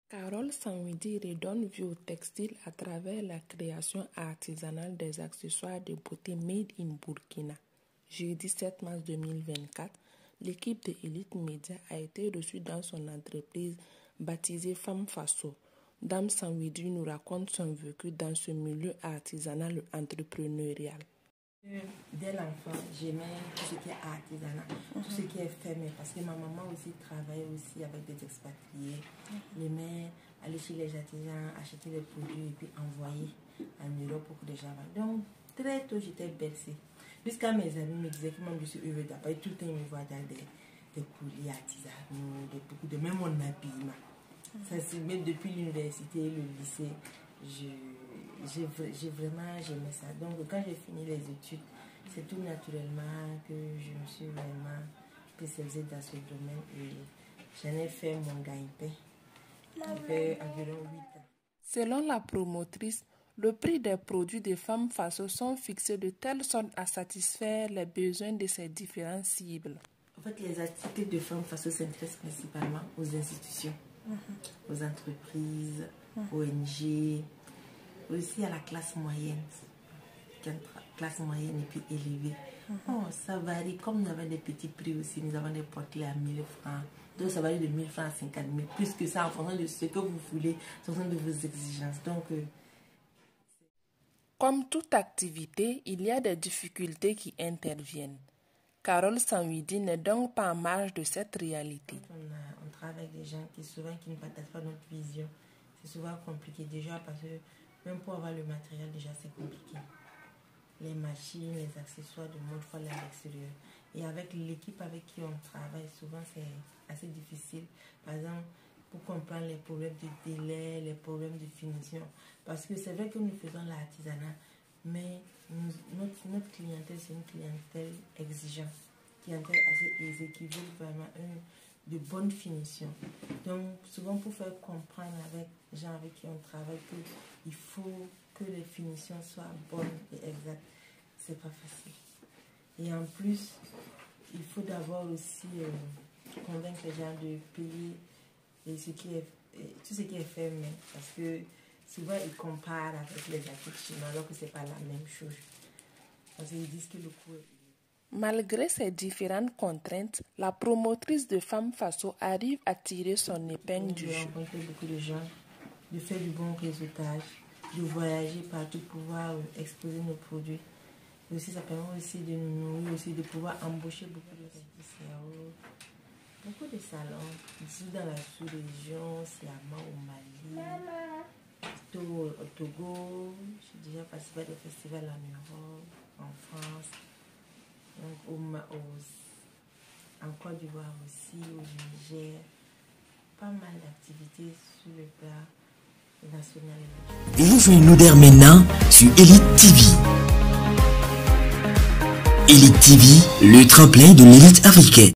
Carole Sanwidi redonne vie au textile à travers la création artisanale des accessoires de beauté made in Burkina. Jeudi 7 mars 2024, l'équipe de Elite Media a été reçue dans son entreprise baptisée Femme Faso. Dame Sanwidi nous raconte son vécu dans ce milieu artisanal entrepreneurial. Dès l'enfant, j'aimais tout ce qui est artisanat, tout ce qui est fait, mais parce que ma maman aussi travaillait aussi avec des expatriés. J'aimais aller chez les artisans, acheter des produits et puis envoyer en Europe pour que les gens vendent. Donc, très tôt, j'étais bercée. Jusqu'à mes amis me disaient que moi, je suis heureux d'après. Tout le temps, ils me voient dans des courriers artisanaux, beaucoup de même mon habillement. Ça, même depuis l'université, le lycée, j'ai vraiment aimé ça. Donc quand j'ai fini les études, c'est tout naturellement que je me suis vraiment spécialisée dans ce domaine et j'en ai fait mon gagne-pain. J'ai fait environ 8 ans. Selon la promotrice, le prix des produits de Femme Faso sont fixés de telle sorte à satisfaire les besoins de ces différentes cibles. En fait, les articles de Femme Faso s'intéressent principalement aux institutions, aux entreprises, ONG, aussi à la classe moyenne, classe moyenne et puis élevée. Oh, ça varie, comme nous avons des petits prix aussi, nous avons des portées à 1000 francs. Donc ça varie de 1000 francs à 50 000, plus que ça en fonction de ce que vous voulez, en fonction de vos exigences. Donc, comme toute activité, il y a des difficultés qui interviennent. Carole Sanwidi n'est donc pas en marge de cette réalité. On travaille avec des gens qui ne partagent pas notre vision. C'est souvent compliqué déjà parce que même pour avoir le matériel, déjà c'est compliqué. Les machines, les accessoires de mode, il faut aller à l'extérieur. Et avec l'équipe avec qui on travaille, souvent c'est assez difficile. Par exemple, pour comprendre les problèmes de délai, les problèmes de finition. Parce que c'est vrai que nous faisons l'artisanat, mais notre clientèle, c'est une clientèle exigeante, clientèle assez qui veut vraiment de bonnes finitions. Donc, souvent pour faire comprendre avec les gens avec qui on travaille qu'il faut que les finitions soient bonnes et exactes, c'est pas facile. Et en plus, il faut d'abord aussi convaincre les gens de payer tout ce qui est fait, mais parce que souvent ils comparent avec les articles chinois alors que c'est pas la même chose. Parce qu'ils disent que le coût est... Malgré ces différentes contraintes, la promotrice de Femme Faso arrive à tirer son épingle du jeu. De rencontrer beaucoup de gens, de faire du bon réseautage, de voyager partout pour pouvoir exposer nos produits. Et aussi, ça permet aussi de nous nourrir, aussi de pouvoir embaucher beaucoup de CRO, beaucoup de salons. Ici dans la sous-région, Siama au Mali, au Togo. J'ai déjà participé à des festivals en Europe, en France. Donc en Côte d'Ivoire aussi, au Niger, pas mal d'activités sur le plan national. Rejoignez-nous dès maintenant sur Elite TV. Elite TV, le tremplin de l'élite africaine.